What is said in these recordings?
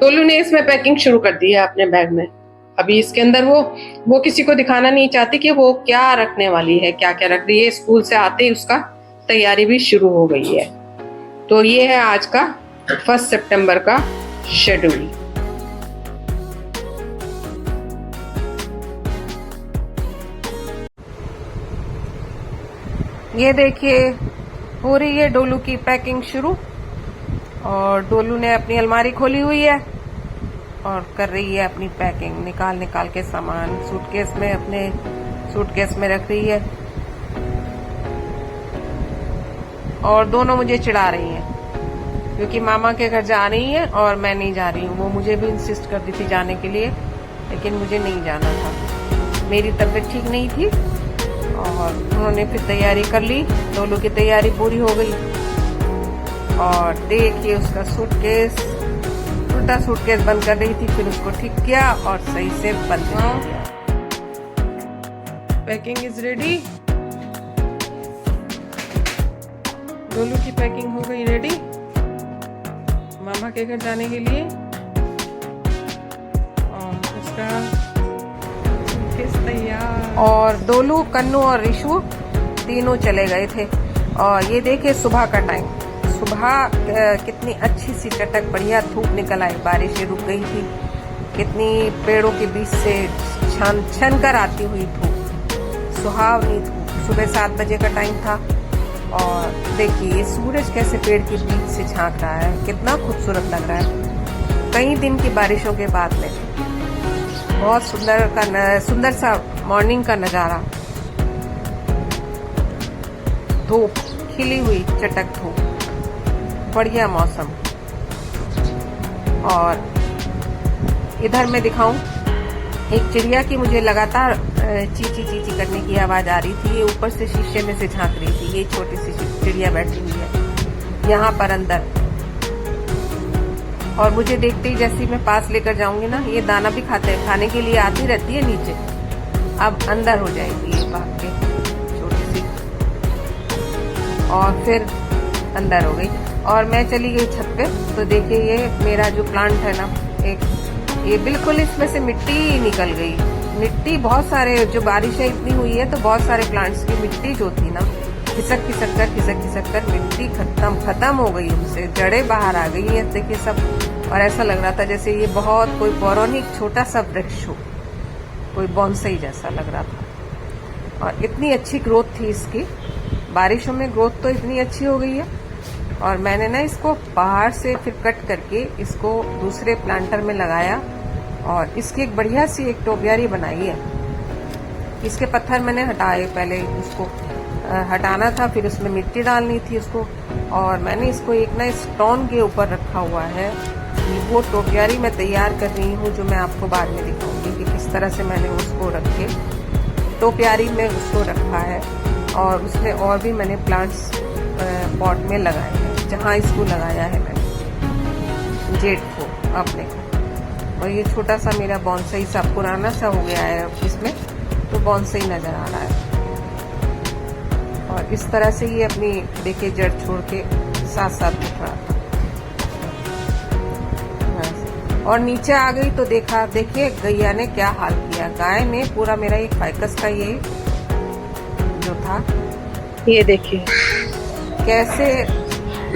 Tolu ने इसमें packing शुरू कर दी है अपने बैग में। अभी इसके अंदर वो किसी को दिखाना नहीं चाहती कि वो क्या रखने वाली है, क्या क्या रख रही है। स्कूल से आते ही उसका तैयारी भी शुरू हो गई है। तो ये है आज का 1 सितंबर का शेड्यूल। ये देखिए हो रही है डोलू की पैकिंग शुरू, और डोलू ने अपनी अलमारी खोली हुई है और कर रही है अपनी पैकिंग। निकाल निकाल के सामान सूटकेस में, अपने सूटकेस में रख रही है। और दोनों मुझे चिढ़ा रही हैं क्योंकि मामा के घर जा रही हैं और मैं नहीं जा रही हूँ। वो मुझे भी इंसिस्ट कर दी थी जाने के लिए, लेकिन मुझे नहीं जाना था। मेरी तबीयत ठीक नहीं थी और उन्होंने फिर तैयारी कर ली। डोलू की तैयारी पूरी हो गई और देखिए उसका सूटकेस, उल्टा सूटकेस बंद कर रही थी, फिर उसको ठीक किया और सही से बंद किया। Packing is ready. डोलू की पैकिंग हो गई रेडी मामा के घर जाने के लिए, और उसका सूटकेस तैयार। और डोलू, कन्नू और रिशु तीनों चले गए थे। और ये देखिए सुबह का टाइम, सुबह कितनी अच्छी सी चटक बढ़िया धूप निकल आई, बारिशें रुक गई थी। कितनी पेड़ों के बीच से छन कर आती हुई धूप, सुहावनी धूप। सुबह 7 बजे का टाइम था और देखिए ये सूरज कैसे पेड़ के बीच से झांक रहा है, कितना खूबसूरत लग रहा है। कई दिन की बारिशों के बाद में बहुत सुंदर सा मॉर्निंग का नजारा। धूप खिली हुई, चटक धूप, बढ़िया मौसम। और इधर मैं दिखाऊं, एक चिड़िया की मुझे लगातार चीची चीची करने की आवाज आ रही थी। ये ऊपर से शीशे में से झांक रही थी। ये छोटी सी चिड़िया बैठी हुई है यहाँ पर अंदर, और मुझे देखते ही जैसे मैं पास लेकर जाऊंगी ना, ये दाना भी खाने के लिए आती रहती है नीचे। अब अंदर हो जाएगी ये भाग के, छोटी सी, और फिर अंदर हो गई। और मैं चली गई छत पे, तो देखिए ये मेरा जो प्लांट है ना, ये बिल्कुल इसमें से मिट्टी निकल गई। मिट्टी बहुत सारे, जो बारिश इतनी हुई है तो बहुत सारे प्लांट्स की मिट्टी जो थी ना, खिसक कर मिट्टी खत्म हो गई, उनसे जड़ें बाहर आ गई है। देखिए सब, और ऐसा लग रहा था जैसे ये बहुत कोई पौराणिक छोटा सा वृक्ष हो, कोई बॉन्साई जैसा लग रहा था। और इतनी अच्छी ग्रोथ थी इसकी, बारिशों में ग्रोथ तो इतनी अच्छी हो गई है। और मैंने ना इसको बाहर से फिर कट करके इसको दूसरे प्लांटर में लगाया और इसकी एक बढ़िया सी एक टोपियारी बनाई है। इसके पत्थर मैंने हटाए, पहले उसको हटाना था, फिर उसमें मिट्टी डालनी थी उसको। और मैंने इसको एक ना स्टोन के ऊपर रखा हुआ है। वो टोपियारी मैं तैयार कर रही हूँ, जो मैं आपको बाद में दिखाऊंगी कि किस तरह से मैंने उसको रख के टोपियारी में उसको रखा है। और उसमें और भी मैंने प्लांट्स पॉट में लगाए हैं, जहाँ इसको लगाया है मैंने जेट को अपने को। और ये छोटा सा मेरा बॉन्साई सा पुराना सा हो गया है इसमें, तो बॉन्साई नजर आ रहा है। और इस तरह से ये अपनी देखिए जड़ छोड़ के साथ साथ उठ रहा था। और नीचे आ गई तो देखिए गैया ने क्या हाल किया। गाय ने पूरा मेरा एक फाइकस का ये जो था, ये देखिए कैसे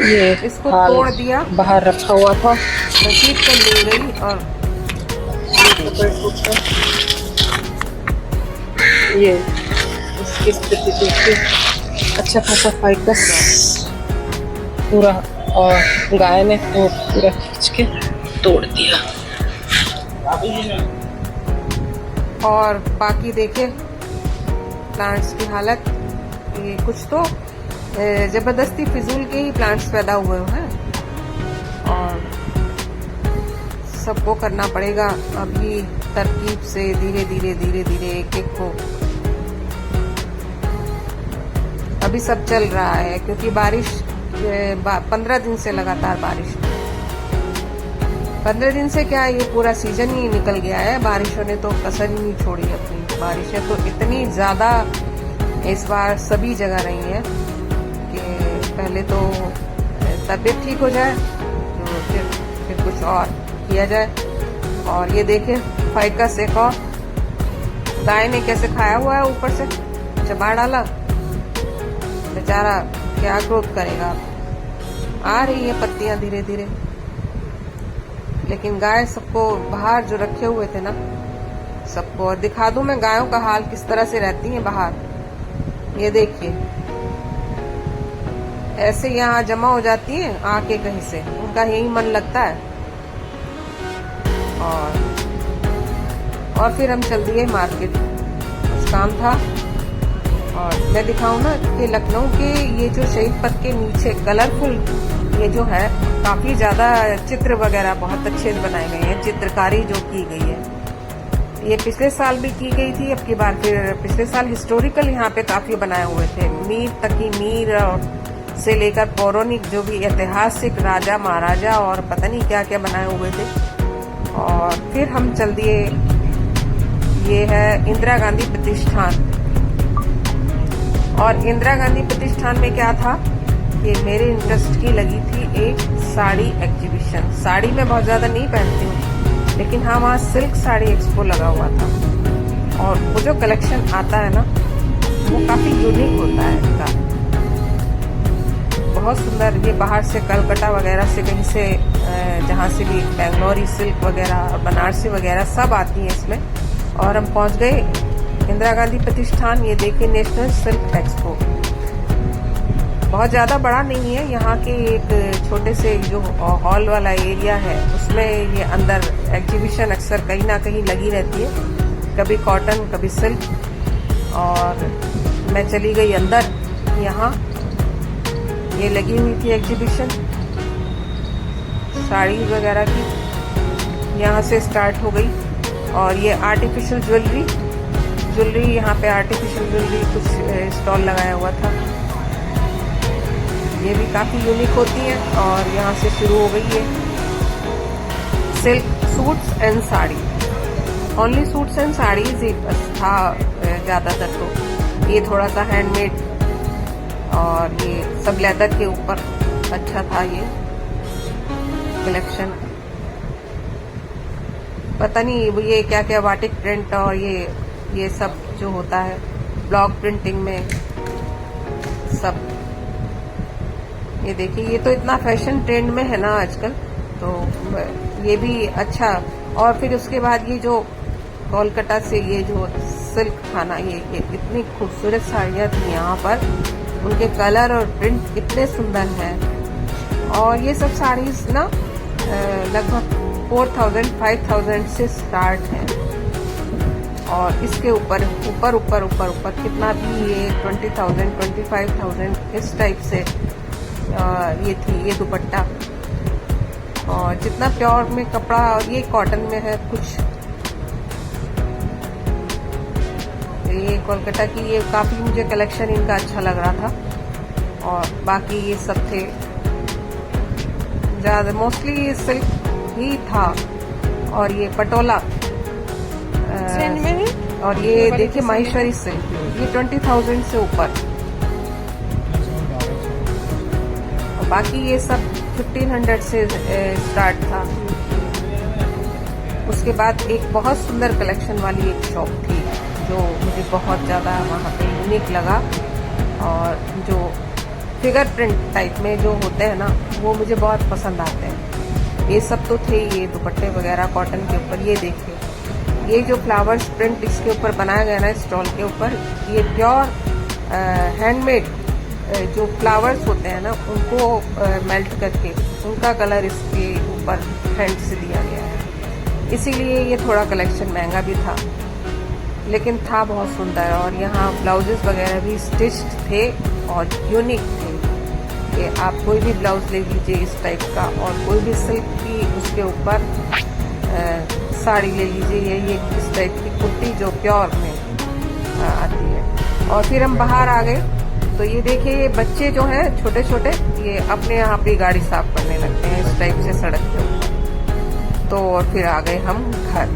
ये इसको तोड़ दिया, बाहर रखा हुआ था, रसीद कर ले गई। और ये इसकी स्थिति देखिए, अच्छा खासा फाइकस पूरा, और गाय ने तो पूरा खींच के तोड़ दिया। और बाकी देखिए प्लांट्स की हालत, ये कुछ तो जबरदस्ती फिजूल के ही प्लांट्स पैदा हुए हैं और सबको करना पड़ेगा अभी तरकीब से, धीरे धीरे एक को। अभी सब चल रहा है क्योंकि बारिश 15 दिन से लगातार बारिश, 15 दिन से क्या, ये पूरा सीजन ही निकल गया है। बारिशों ने तो कसर ही नहीं छोड़ी अपनी। बारिशें तो इतनी ज्यादा इस बार सभी जगह रही है कि पहले तो तबीयत ठीक हो जाए तो फिर कुछ और किया जाए। और ये देखिए फाइकस एक और गाय ने कैसे खाया हुआ है, ऊपर से चबा डाला, बेचारा क्या ग्रोथ करेगा। आ रही है पत्तियां धीरे धीरे, लेकिन गाय सबको बाहर जो रखे हुए थे ना सबको, और दिखा दूं मैं गायों का हाल किस तरह से रहती हैं बाहर। ये देखिए ऐसे यहाँ जमा हो जाती हैं आके कहीं से, उनका यही मन लगता है। और फिर हम चल दिए मार्केट, कुछ काम था। और मैं दिखाऊं ना कि लखनऊ के ये जो शहीद पथ के नीचे कलरफुल ये जो है काफी ज्यादा चित्र वगैरह बहुत अच्छे बनाए गए हैं, चित्रकारी जो की गई है। ये पिछले साल भी की गई थी, अब की बार फिर पिछले साल हिस्टोरिकल यहाँ पे काफी बनाए हुए थे, मीर तक की मीर से लेकर पौराणिक जो भी ऐतिहासिक राजा महाराजा और पता नहीं क्या क्या बनाए हुए थे। और फिर हम चल दिए, ये है इंदिरा गांधी प्रतिष्ठान। और इंदिरा गांधी प्रतिष्ठान में क्या था कि मेरे इंटरेस्ट की लगी थी एक साड़ी एग्जीबिशन। साड़ी मैं बहुत ज्यादा नहीं पहनती हूँ, लेकिन हाँ वहाँ सिल्क साड़ी एक्सपो लगा हुआ था। और वो जो कलेक्शन आता है ना वो काफी यूनिक होता है इनका, बहुत सुंदर। ये बाहर से कलकत्ता वगैरह से कहीं से जहाँ से भी बेंगलोरी सिल्क वगैरह और बनारसी वगैरह सब आती है इसमें। और हम पहुंच गए इंदिरा गांधी प्रतिष्ठान। ये देखिए नेशनल सिल्क एक्सपो, बहुत ज्यादा बड़ा नहीं है, यहाँ के एक छोटे से जो हॉल वाला एरिया है उसमें ये अंदर एग्जीबिशन अक्सर कहीं ना कहीं लगी रहती है, कभी कॉटन कभी सिल्क। और मैं चली गई अंदर, यहाँ ये लगी हुई थी एग्जीबिशन साड़ी वगैरह की, यहाँ से स्टार्ट हो गई। और ये आर्टिफिशियल ज्वेलरी यहाँ पे आर्टिफिशियल ज्वेलरी कुछ स्टॉल लगाया हुआ था, ये भी काफी यूनिक होती है। और यहाँ से शुरू हो गई है silk suits and sari, only suits and saris ही था ज्यादातर। तो ये थोड़ा सा हैंडमेड और ये सब लेदर के ऊपर अच्छा था ये कलेक्शन। पता नहीं ये क्या क्या बाटिक प्रिंट और ये सब जो होता है ब्लॉक प्रिंटिंग में सब। ये देखिए ये तो इतना फैशन ट्रेंड में है ना आजकल, तो ये भी अच्छा। और फिर उसके बाद ये जो कोलकाता से ये जो सिल्क था ना, ये इतनी खूबसूरत साड़ियाँ थी यहाँ पर, उनके कलर और प्रिंट इतने सुंदर हैं। और ये सब साड़ीज ना लगभग 4000-5000 से स्टार्ट है। और इसके ऊपर कितना भी ये 20,000-25,000 इस टाइप से ये थी ये दुपट्टा। और जितना प्योर में कपड़ा, और ये कॉटन में है कुछ। ये कोलकाता की ये काफी मुझे कलेक्शन इनका अच्छा लग रहा था। और बाकी ये सब थे ज्यादा, मोस्टली सिल्क ही था। और ये पटोला में है। और ये देखिए माहेश्वरी सिल्क, ये 20,000 से ऊपर। और बाकी ये सब 1500 से स्टार्ट था। उसके बाद एक बहुत सुंदर कलेक्शन वाली एक शॉप थी जो मुझे बहुत ज्यादा वहाँ पे यूनिक लगा। और जो फिगर प्रिंट टाइप में जो होते हैं ना वो मुझे बहुत पसंद आते हैं। ये सब तो थे ये दुपट्टे वगैरह कॉटन के ऊपर। ये देखिए ये जो फ्लावर्स प्रिंट इसके ऊपर बनाया गया ना स्टॉल के ऊपर, ये प्योर हैंडमेड जो फ्लावर्स होते हैं ना उनको मेल्ट करके उनका कलर इसके ऊपर हैंड से दिया गया है। इसीलिए ये थोड़ा कलेक्शन महंगा भी था, लेकिन था बहुत सुंदर। और यहाँ ब्लाउजेस वगैरह भी स्टिच्ड थे और यूनिक थे। कि आप कोई भी ब्लाउज ले लीजिए इस टाइप का, और कोई भी सिल्क की उसके ऊपर साड़ी ले लीजिए, ये इस टाइप की कुर्ती जो प्योर में आती है। और फिर हम बाहर आ गए तो ये देखिए ये बच्चे जो हैं छोटे छोटे, ये अपने यहाँ पे गाड़ी साफ करने लगते हैं इस टाइप से सड़क के ऊपर। तो और फिर आ गए हम घर।